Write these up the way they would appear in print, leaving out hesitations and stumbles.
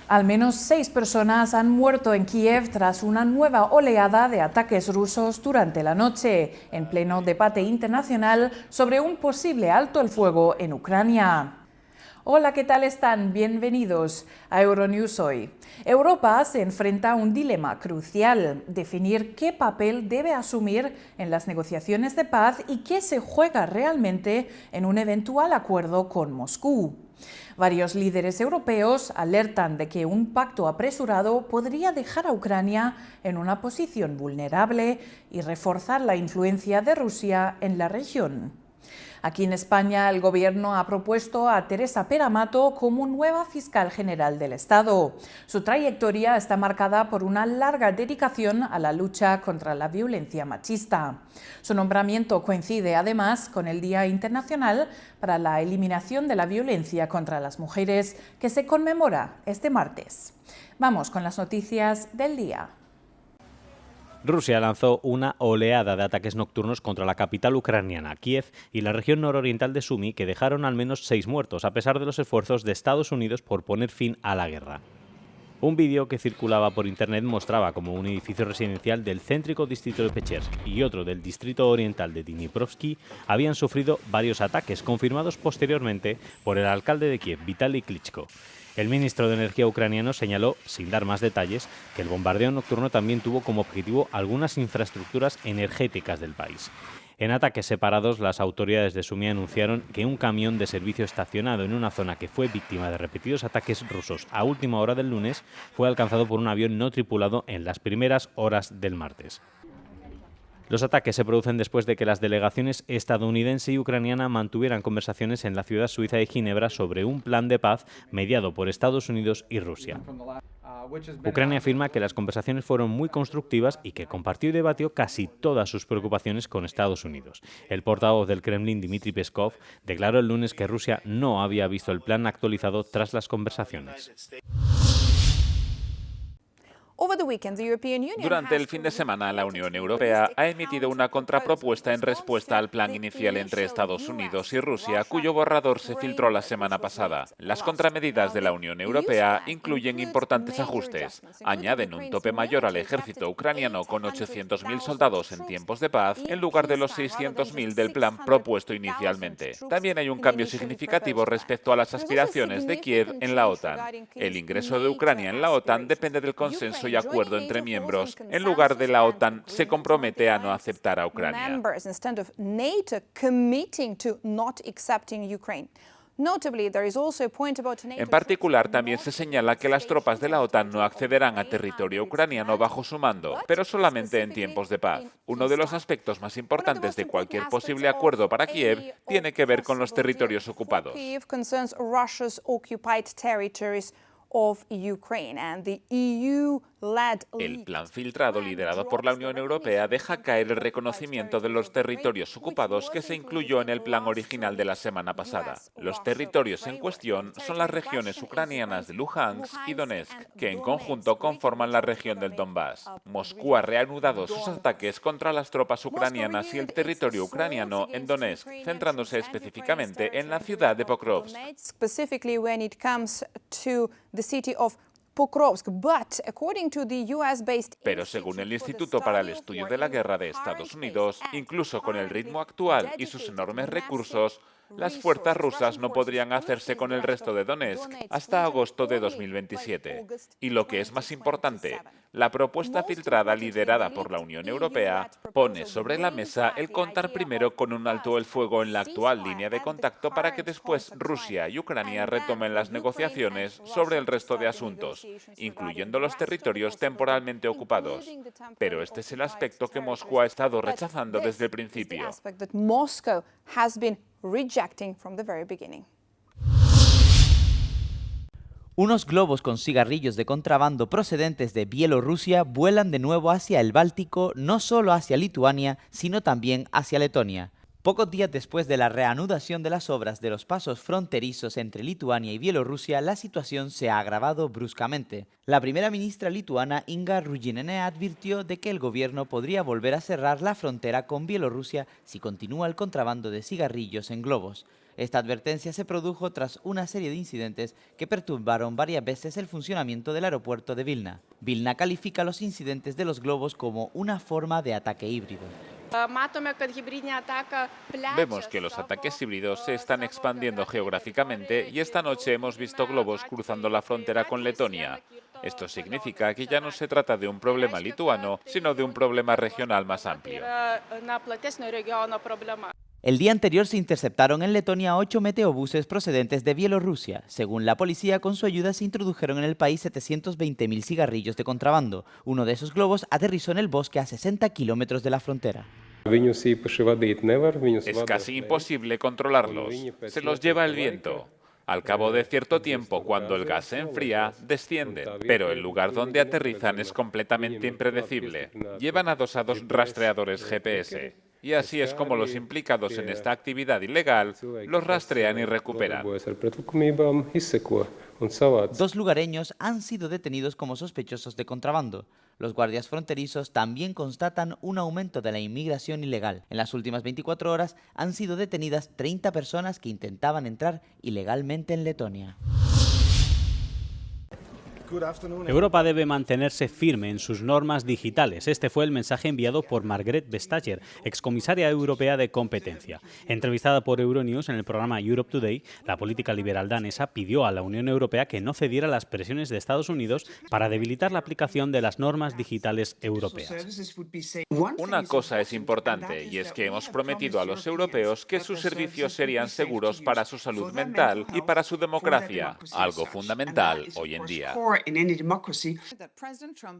Al menos 6 personas han muerto en Kiev tras una nueva oleada de ataques rusos durante la noche, en pleno debate internacional sobre un posible alto el fuego en Ucrania. Hola, ¿qué tal están? Bienvenidos a Euronews hoy. Europa se enfrenta a un dilema crucial: definir qué papel debe asumir en las negociaciones de paz y qué se juega realmente en un eventual acuerdo con Moscú. Varios líderes europeos alertan de que un pacto apresurado podría dejar a Ucrania en una posición vulnerable y reforzar la influencia de Rusia en la región. Aquí en España, el Gobierno ha propuesto a Teresa Peramato como nueva fiscal general del Estado. Su trayectoria está marcada por una larga dedicación a la lucha contra la violencia machista. Su nombramiento coincide además con el Día Internacional para la Eliminación de la Violencia contra las Mujeres, que se conmemora este martes. Vamos con las noticias del día. Rusia lanzó una oleada de ataques nocturnos contra la capital ucraniana, Kiev, y la región nororiental de Sumy, que dejaron al menos 6 muertos, a pesar de los esfuerzos de Estados Unidos por poner fin a la guerra. Un vídeo que circulaba por internet mostraba cómo un edificio residencial del céntrico distrito de Pechersk y otro del distrito oriental de Dniprovsky habían sufrido varios ataques, confirmados posteriormente por el alcalde de Kiev, Vitaly Klitschko. El ministro de Energía ucraniano señaló, sin dar más detalles, que el bombardeo nocturno también tuvo como objetivo algunas infraestructuras energéticas del país. En ataques separados, las autoridades de Sumy anunciaron que un camión de servicio estacionado en una zona que fue víctima de repetidos ataques rusos a última hora del lunes fue alcanzado por un avión no tripulado en las primeras horas del martes. Los ataques se producen después de que las delegaciones estadounidense y ucraniana mantuvieran conversaciones en la ciudad suiza de Ginebra sobre un plan de paz mediado por Estados Unidos y Rusia. Ucrania afirma que las conversaciones fueron muy constructivas y que compartió y debatió casi todas sus preocupaciones con Estados Unidos. El portavoz del Kremlin, Dmitry Peskov, declaró el lunes que Rusia no había visto el plan actualizado tras las conversaciones. Durante el fin de semana, la Unión Europea ha emitido una contrapropuesta en respuesta al plan inicial entre Estados Unidos y Rusia, cuyo borrador se filtró la semana pasada. Las contramedidas de la Unión Europea incluyen importantes ajustes. Añaden un tope mayor al ejército ucraniano con 800.000 soldados en tiempos de paz, en lugar de los 600.000 del plan propuesto inicialmente. También hay un cambio significativo respecto a las aspiraciones de Kiev en la OTAN. El ingreso de Ucrania en la OTAN depende del consenso y acuerdo entre miembros. En lugar de la OTAN, se compromete a no aceptar a Ucrania. En particular, también se señala que las tropas de la OTAN no accederán a territorio ucraniano bajo su mando, pero solamente en tiempos de paz. Uno de los aspectos más importantes de cualquier posible acuerdo para Kiev tiene que ver con los territorios ocupados. El plan filtrado liderado por la Unión Europea deja caer el reconocimiento de los territorios ocupados que se incluyó en el plan original de la semana pasada. Los territorios en cuestión son las regiones ucranianas de Luhansk y Donetsk, que en conjunto conforman la región del Donbass. Moscú ha reanudado sus ataques contra las tropas ucranianas y el territorio ucraniano en Donetsk, centrándose específicamente en la ciudad de Pokrovsk. Pero según el Instituto para el Estudio de la Guerra de Estados Unidos, incluso con el ritmo actual y sus enormes recursos, las fuerzas rusas no podrían hacerse con el resto de Donetsk hasta agosto de 2027. Y lo que es más importante, la propuesta filtrada liderada por la Unión Europea pone sobre la mesa el contar primero con un alto el fuego en la actual línea de contacto para que después Rusia y Ucrania retomen las negociaciones sobre el resto de asuntos, incluyendo los territorios temporalmente ocupados. Pero este es el aspecto que Moscú ha estado rechazando desde el principio. Unos globos con cigarrillos de contrabando procedentes de Bielorrusia vuelan de nuevo hacia el Báltico, no solo hacia Lituania, sino también hacia Letonia. Pocos días después de la reanudación de las obras de los pasos fronterizos entre Lituania y Bielorrusia, la situación se ha agravado bruscamente. La primera ministra lituana, Inga Ruginienė, advirtió de que el gobierno podría volver a cerrar la frontera con Bielorrusia si continúa el contrabando de cigarrillos en globos. Esta advertencia se produjo tras una serie de incidentes que perturbaron varias veces el funcionamiento del aeropuerto de Vilna. Vilna califica los incidentes de los globos como una forma de ataque híbrido. Vemos que los ataques híbridos se están expandiendo geográficamente y esta noche hemos visto globos cruzando la frontera con Letonia. Esto significa que ya no se trata de un problema lituano, sino de un problema regional más amplio. El día anterior se interceptaron en Letonia 8 meteobuses procedentes de Bielorrusia. Según la policía, con su ayuda se introdujeron en el país 720.000 cigarrillos de contrabando. Uno de esos globos aterrizó en el bosque a 60 kilómetros de la frontera. Es casi imposible controlarlos. Se los lleva el viento. Al cabo de cierto tiempo, cuando el gas se enfría, descienden, pero el lugar donde aterrizan es completamente impredecible. Llevan adosados rastreadores GPS. Y así es como los implicados en esta actividad ilegal los rastrean y recuperan. 2 lugareños han sido detenidos como sospechosos de contrabando. Los guardias fronterizos también constatan un aumento de la inmigración ilegal. En las últimas 24 horas han sido detenidas 30 personas que intentaban entrar ilegalmente en Letonia. Europa debe mantenerse firme en sus normas digitales. Este fue el mensaje enviado por Margrethe Vestager, excomisaria europea de competencia. Entrevistada por Euronews en el programa Europe Today, la política liberal danesa pidió a la Unión Europea que no cediera a las presiones de Estados Unidos para debilitar la aplicación de las normas digitales europeas. Una cosa es importante, y es que hemos prometido a los europeos que sus servicios serían seguros para su salud mental y para su democracia, algo fundamental hoy en día.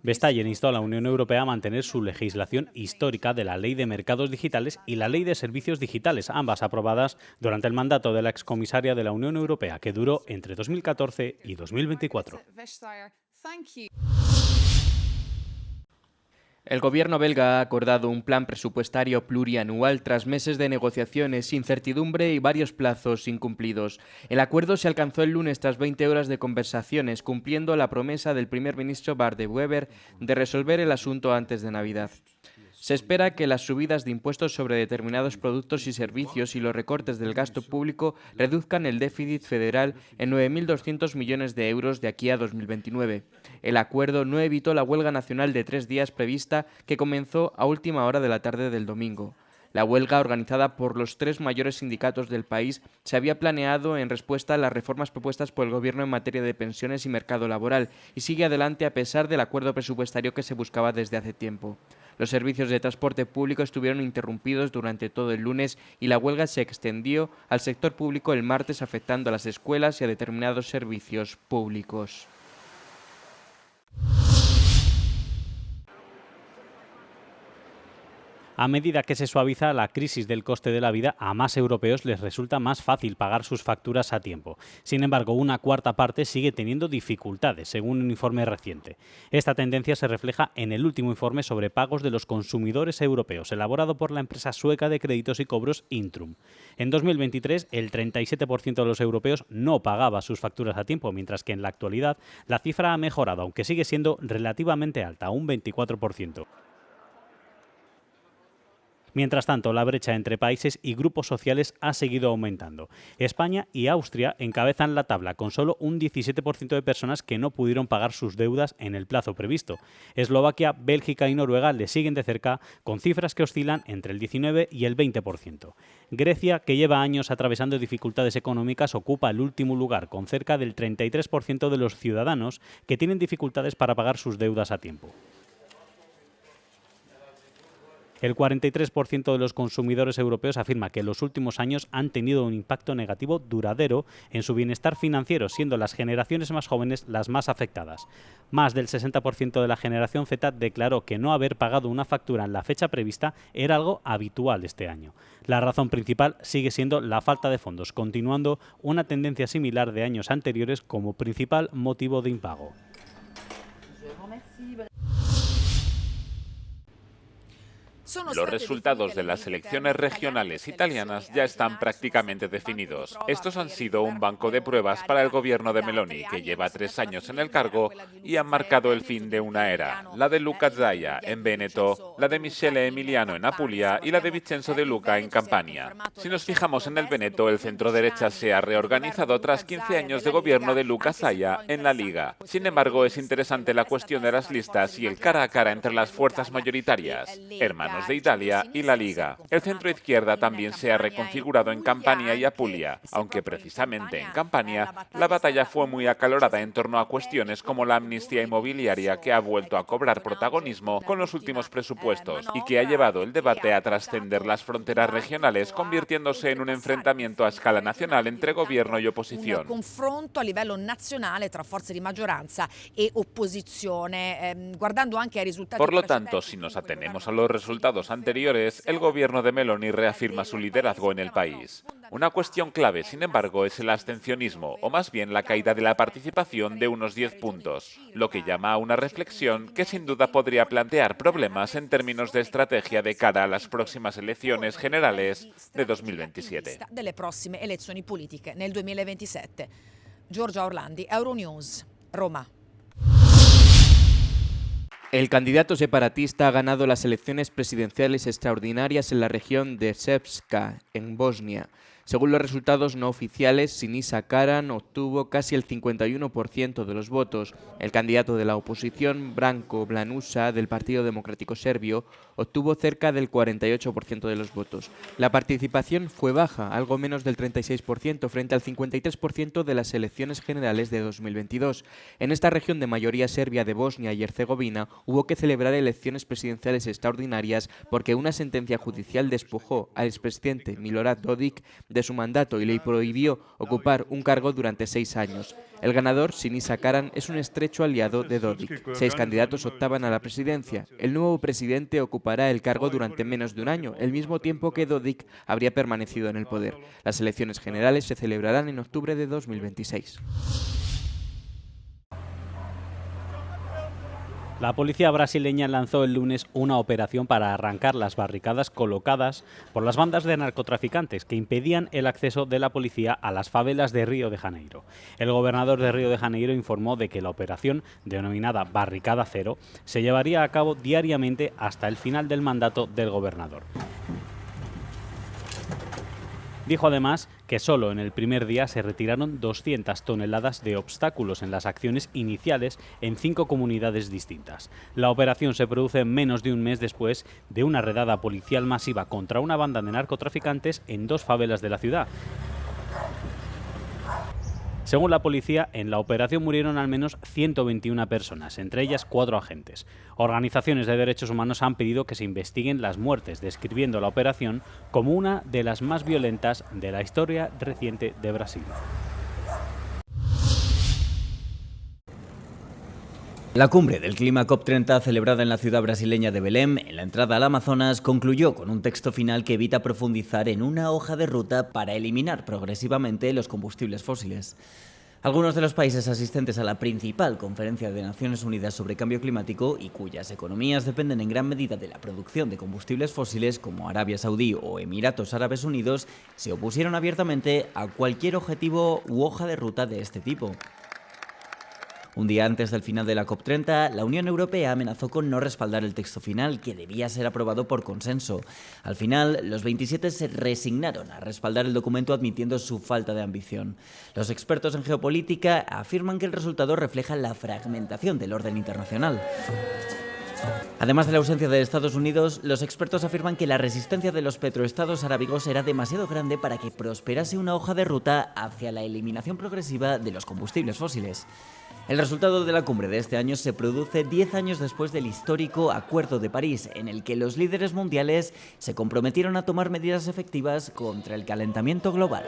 Vestager instó a la Unión Europea a mantener su legislación histórica de la Ley de Mercados Digitales y la Ley de Servicios Digitales, ambas aprobadas durante el mandato de la excomisaria de la Unión Europea, que duró entre 2014 y 2024. El gobierno belga ha acordado un plan presupuestario plurianual tras meses de negociaciones, incertidumbre y varios plazos incumplidos. El acuerdo se alcanzó el lunes tras 20 horas de conversaciones, cumpliendo la promesa del primer ministro Bart de Wever de resolver el asunto antes de Navidad. Se espera que las subidas de impuestos sobre determinados productos y servicios y los recortes del gasto público reduzcan el déficit federal en 9.200 millones de euros de aquí a 2029. El acuerdo no evitó la huelga nacional de 3 días prevista que comenzó a última hora de la tarde del domingo. La huelga, organizada por los 3 mayores sindicatos del país, se había planeado en respuesta a las reformas propuestas por el Gobierno en materia de pensiones y mercado laboral y sigue adelante a pesar del acuerdo presupuestario que se buscaba desde hace tiempo. Los servicios de transporte público estuvieron interrumpidos durante todo el lunes y la huelga se extendió al sector público el martes, afectando a las escuelas y a determinados servicios públicos. A medida que se suaviza la crisis del coste de la vida, a más europeos les resulta más fácil pagar sus facturas a tiempo. Sin embargo, una cuarta parte sigue teniendo dificultades, según un informe reciente. Esta tendencia se refleja en el último informe sobre pagos de los consumidores europeos, elaborado por la empresa sueca de créditos y cobros Intrum. En 2023, el 37% de los europeos no pagaba sus facturas a tiempo, mientras que en la actualidad la cifra ha mejorado, aunque sigue siendo relativamente alta, un 24%. Mientras tanto, la brecha entre países y grupos sociales ha seguido aumentando. España y Austria encabezan la tabla, con solo un 17% de personas que no pudieron pagar sus deudas en el plazo previsto. Eslovaquia, Bélgica y Noruega le siguen de cerca, con cifras que oscilan entre el 19 y el 20%. Grecia, que lleva años atravesando dificultades económicas, ocupa el último lugar, con cerca del 33% de los ciudadanos que tienen dificultades para pagar sus deudas a tiempo. El 43% de los consumidores europeos afirma que en los últimos años han tenido un impacto negativo duradero en su bienestar financiero, siendo las generaciones más jóvenes las más afectadas. Más del 60% de la generación Z declaró que no haber pagado una factura en la fecha prevista era algo habitual este año. La razón principal sigue siendo la falta de fondos, continuando una tendencia similar de años anteriores como principal motivo de impago. Los resultados de las elecciones regionales italianas ya están prácticamente definidos. Estos han sido un banco de pruebas para el gobierno de Meloni, que lleva 3 años en el cargo y han marcado el fin de una era. La de Luca Zaia en Véneto, la de Michele Emiliano en Apulia y la de Vincenzo De Luca en Campania. Si nos fijamos en el Veneto, el centro-derecha se ha reorganizado tras 15 años de gobierno de Luca Zaia en la Liga. Sin embargo, es interesante la cuestión de las listas y el cara a cara entre las fuerzas mayoritarias, Hermanos de Italia y la Liga. El centro-izquierda también se ha reconfigurado en Campania y Apulia, aunque precisamente en Campania la batalla fue muy acalorada en torno a cuestiones como la amnistía inmobiliaria, que ha vuelto a cobrar protagonismo con los últimos presupuestos y que ha llevado el debate a trascender las fronteras regionales, convirtiéndose en un enfrentamiento a escala nacional entre gobierno y oposición. Un confronto a livello nazionale tra forze di maggioranza e opposizione, guardando anche ai risultati. Por lo tanto, si nos atenemos a los resultados anteriores, el gobierno de Meloni reafirma su liderazgo en el país. Una cuestión clave, sin embargo, es el abstencionismo, o más bien la caída de la participación de unos 10 puntos, lo que llama a una reflexión que sin duda podría plantear problemas en términos de estrategia de cara a las próximas elecciones generales de 2027. Delle prossime elezioni politiche nel 2027. Giorgia Orlandi, Euronews, Roma. El candidato separatista ha ganado las elecciones presidenciales extraordinarias en la región de Srpska, en Bosnia. Según los resultados no oficiales, Sinisa Karan obtuvo casi el 51% de los votos. El candidato de la oposición, Branko Blanuša, del Partido Democrático Serbio, obtuvo cerca del 48% de los votos. La participación fue baja, algo menos del 36% frente al 53% de las elecciones generales de 2022. En esta región de mayoría serbia de Bosnia y Herzegovina hubo que celebrar elecciones presidenciales extraordinarias porque una sentencia judicial despojó al expresidente Milorad Dodik de su mandato y le prohibió ocupar un cargo durante 6 años. El ganador, Sinisa Karan, es un estrecho aliado de Dodik. 6 candidatos optaban a la presidencia. El nuevo presidente ocupará el cargo durante menos de un año, el mismo tiempo que Dodik habría permanecido en el poder. Las elecciones generales se celebrarán en octubre de 2026. La policía brasileña lanzó el lunes una operación para arrancar las barricadas colocadas por las bandas de narcotraficantes que impedían el acceso de la policía a las favelas de Río de Janeiro. El gobernador de Río de Janeiro informó de que la operación, denominada Barricada Cero, se llevaría a cabo diariamente hasta el final del mandato del gobernador. Dijo además que solo en el primer día se retiraron 200 toneladas de obstáculos en las acciones iniciales en 5 comunidades distintas. La operación se produce menos de un mes después de una redada policial masiva contra una banda de narcotraficantes en 2 favelas de la ciudad. Según la policía, en la operación murieron al menos 121 personas, entre ellas 4 agentes. Organizaciones de derechos humanos han pedido que se investiguen las muertes, describiendo la operación como una de las más violentas de la historia reciente de Brasil. La cumbre del clima COP30 celebrada en la ciudad brasileña de Belém, en la entrada al Amazonas, concluyó con un texto final que evita profundizar en una hoja de ruta para eliminar progresivamente los combustibles fósiles. Algunos de los países asistentes a la principal conferencia de Naciones Unidas sobre cambio climático y cuyas economías dependen en gran medida de la producción de combustibles fósiles, como Arabia Saudí o Emiratos Árabes Unidos, se opusieron abiertamente a cualquier objetivo u hoja de ruta de este tipo. Un día antes del final de la COP30, la Unión Europea amenazó con no respaldar el texto final, que debía ser aprobado por consenso. Al final, los 27 se resignaron a respaldar el documento admitiendo su falta de ambición. Los expertos en geopolítica afirman que el resultado refleja la fragmentación del orden internacional. Además de la ausencia de Estados Unidos, los expertos afirman que la resistencia de los petroestados arábigos era demasiado grande para que prosperase una hoja de ruta hacia la eliminación progresiva de los combustibles fósiles. El resultado de la cumbre de este año se produce 10 años después del histórico Acuerdo de París, en el que los líderes mundiales se comprometieron a tomar medidas efectivas contra el calentamiento global.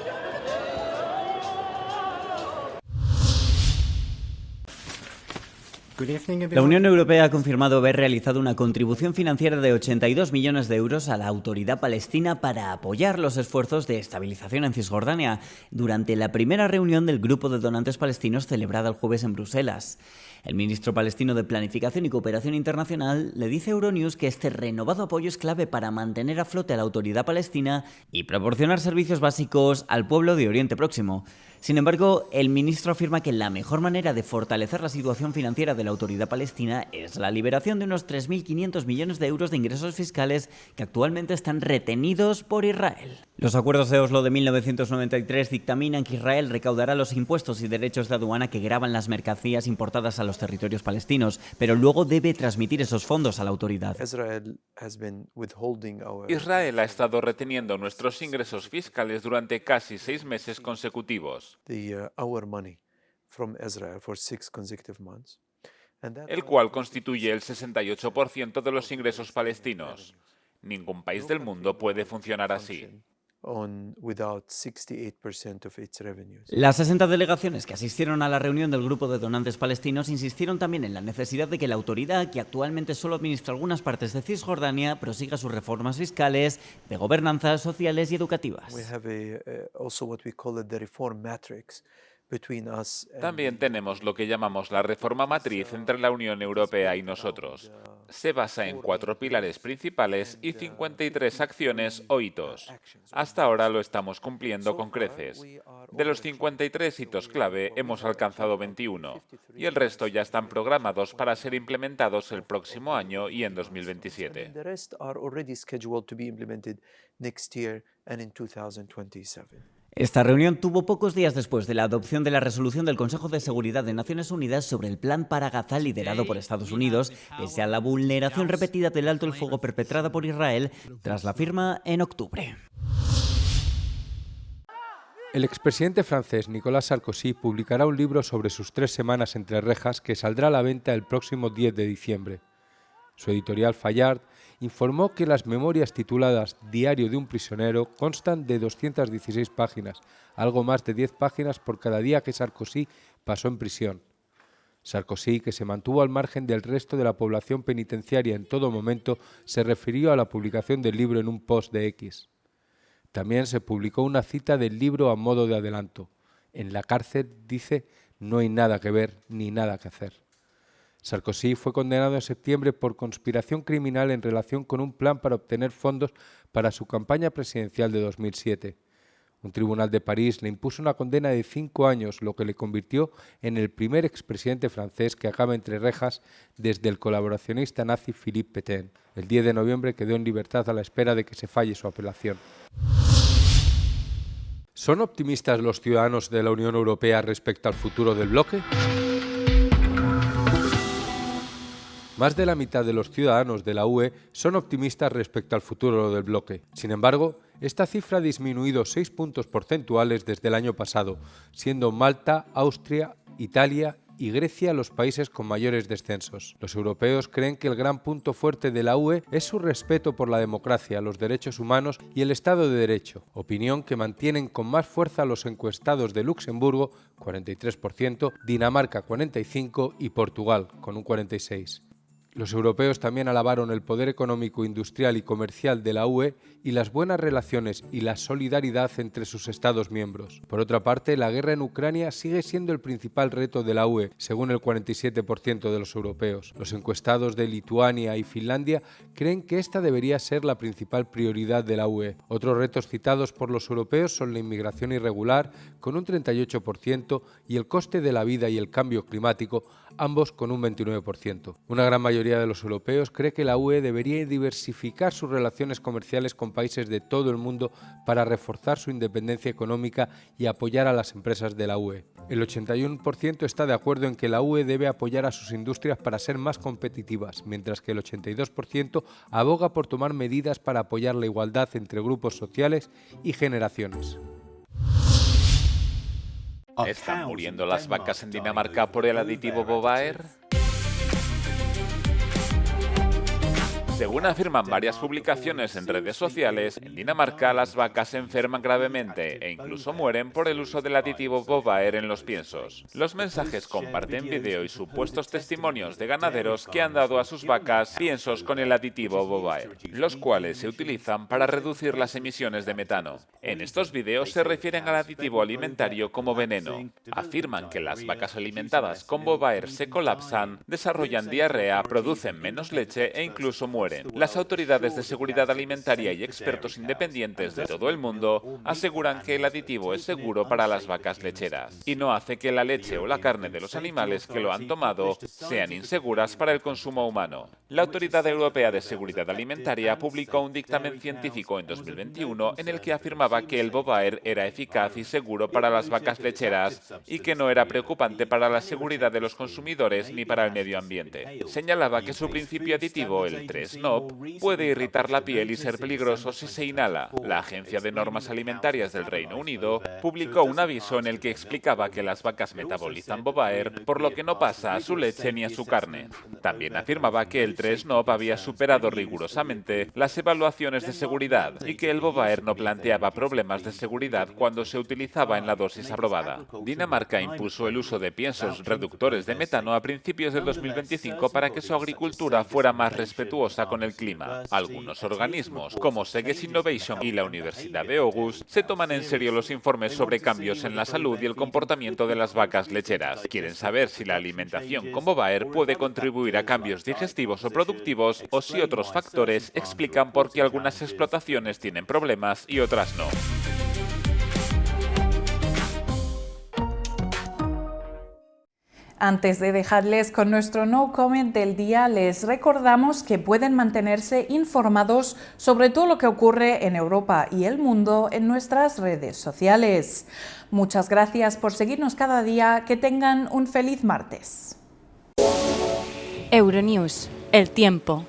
La Unión Europea ha confirmado haber realizado una contribución financiera de 82 millones de euros a la Autoridad Palestina para apoyar los esfuerzos de estabilización en Cisjordania durante la primera reunión del Grupo de Donantes Palestinos celebrada el jueves en Bruselas. El ministro palestino de Planificación y Cooperación Internacional le dice a Euronews que este renovado apoyo es clave para mantener a flote a la Autoridad Palestina y proporcionar servicios básicos al pueblo de Oriente Próximo. Sin embargo, el ministro afirma que la mejor manera de fortalecer la situación financiera de la Autoridad Palestina es la liberación de unos 3.500 millones de euros de ingresos fiscales que actualmente están retenidos por Israel. Los acuerdos de Oslo de 1993 dictaminan que Israel recaudará los impuestos y derechos de aduana que gravan las mercancías importadas a los territorios palestinos, pero luego debe transmitir esos fondos a la autoridad. Israel ha estado reteniendo nuestros ingresos fiscales durante casi 6 meses consecutivos, el cual constituye el 68% de los ingresos palestinos. Ningún país del mundo puede funcionar así. Las 60 delegaciones que asistieron a la reunión del Grupo de Donantes Palestinos insistieron también en la necesidad de que la autoridad, que actualmente solo administra algunas partes de Cisjordania, prosiga sus reformas fiscales, de gobernanza, sociales y educativas. También tenemos lo que llamamos la reforma matriz entre la Unión Europea y nosotros. Se basa en 4 pilares principales y 53 acciones o hitos. Hasta ahora lo estamos cumpliendo con creces. De los 53 hitos clave hemos alcanzado 21 y el resto ya están programados para ser implementados el próximo año y en 2027. Esta reunión tuvo pocos días después de la adopción de la resolución del Consejo de Seguridad de Naciones Unidas sobre el plan para Gaza liderado por Estados Unidos, pese a la vulneración repetida del alto el fuego perpetrada por Israel tras la firma en octubre. El expresidente francés Nicolas Sarkozy publicará un libro sobre sus 3 semanas entre rejas que saldrá a la venta el próximo 10 de diciembre. Su editorial Fayard informó que las memorias tituladas Diario de un prisionero constan de 216 páginas, algo más de 10 páginas por cada día que Sarkozy pasó en prisión. Sarkozy, que se mantuvo al margen del resto de la población penitenciaria en todo momento, se refirió a la publicación del libro en un post de X. También se publicó una cita del libro a modo de adelanto. En la cárcel, dice, no hay nada que ver ni nada que hacer. Sarkozy fue condenado en septiembre por conspiración criminal en relación con un plan para obtener fondos para su campaña presidencial de 2007. Un tribunal de París le impuso una condena de 5 años, lo que le convirtió en el primer expresidente francés que acaba entre rejas desde el colaboracionista nazi Philippe Pétain. El 10 de noviembre quedó en libertad a la espera de que se falle su apelación. ¿Son optimistas los ciudadanos de la Unión Europea respecto al futuro del bloque? Más de la mitad de los ciudadanos de la UE son optimistas respecto al futuro del bloque. Sin embargo, esta cifra ha disminuido 6 puntos porcentuales desde el año pasado, siendo Malta, Austria, Italia y Grecia los países con mayores descensos. Los europeos creen que el gran punto fuerte de la UE es su respeto por la democracia, los derechos humanos y el Estado de Derecho, opinión que mantienen con más fuerza los encuestados de Luxemburgo, 43%, Dinamarca, 45% y Portugal, con un 46%. Los europeos también alabaron el poder económico, industrial y comercial de la UE y las buenas relaciones y la solidaridad entre sus Estados miembros. Por otra parte, la guerra en Ucrania sigue siendo el principal reto de la UE, según el 47% de los europeos. Los encuestados de Lituania y Finlandia creen que esta debería ser la principal prioridad de la UE. Otros retos citados por los europeos son la inmigración irregular, con un 38%, y el coste de la vida y el cambio climático, ambos con un 29%. Una gran mayoría de los europeos cree que la UE debería diversificar sus relaciones comerciales con países de todo el mundo para reforzar su independencia económica y apoyar a las empresas de la UE. El 81% está de acuerdo en que la UE debe apoyar a sus industrias para ser más competitivas, mientras que el 82% aboga por tomar medidas para apoyar la igualdad entre grupos sociales y generaciones. ¿Están muriendo las vacas en Dinamarca por el aditivo Bovaer? Según afirman varias publicaciones en redes sociales, en Dinamarca las vacas se enferman gravemente e incluso mueren por el uso del aditivo Bovaer en los piensos. Los mensajes comparten vídeo y supuestos testimonios de ganaderos que han dado a sus vacas piensos con el aditivo Bovaer, los cuales se utilizan para reducir las emisiones de metano. En estos vídeos se refieren al aditivo alimentario como veneno. Afirman que las vacas alimentadas con Bovaer se colapsan, desarrollan diarrea, producen menos leche e incluso mueren. Las autoridades de seguridad alimentaria y expertos independientes de todo el mundo aseguran que el aditivo es seguro para las vacas lecheras y no hace que la leche o la carne de los animales que lo han tomado sean inseguras para el consumo humano. La Autoridad Europea de Seguridad Alimentaria publicó un dictamen científico en 2021 en el que afirmaba que el Bovaer era eficaz y seguro para las vacas lecheras y que no era preocupante para la seguridad de los consumidores ni para el medio ambiente. Señalaba que su principio aditivo, el 3-NOP, puede irritar la piel y ser peligroso si se inhala. La Agencia de Normas Alimentarias del Reino Unido publicó un aviso en el que explicaba que las vacas metabolizan Bovaer, por lo que no pasa a su leche ni a su carne. También afirmaba que el 3-NOP había superado rigurosamente las evaluaciones de seguridad y que el Bovaer no planteaba problemas de seguridad cuando se utilizaba en la dosis aprobada. Dinamarca impuso el uso de piensos reductores de metano a principios de 2025 para que su agricultura fuera más respetuosa con el clima. Algunos organismos, como Seges Innovation y la Universidad de Aarhus, se toman en serio los informes sobre cambios en la salud y el comportamiento de las vacas lecheras. Quieren saber si la alimentación con Bovaer puede contribuir a cambios digestivos o productivos o si otros factores explican por qué algunas explotaciones tienen problemas y otras no. Antes de dejarles con nuestro no comment del día, les recordamos que pueden mantenerse informados sobre todo lo que ocurre en Europa y el mundo en nuestras redes sociales. Muchas gracias por seguirnos cada día, que tengan un feliz martes. Euronews, el tiempo.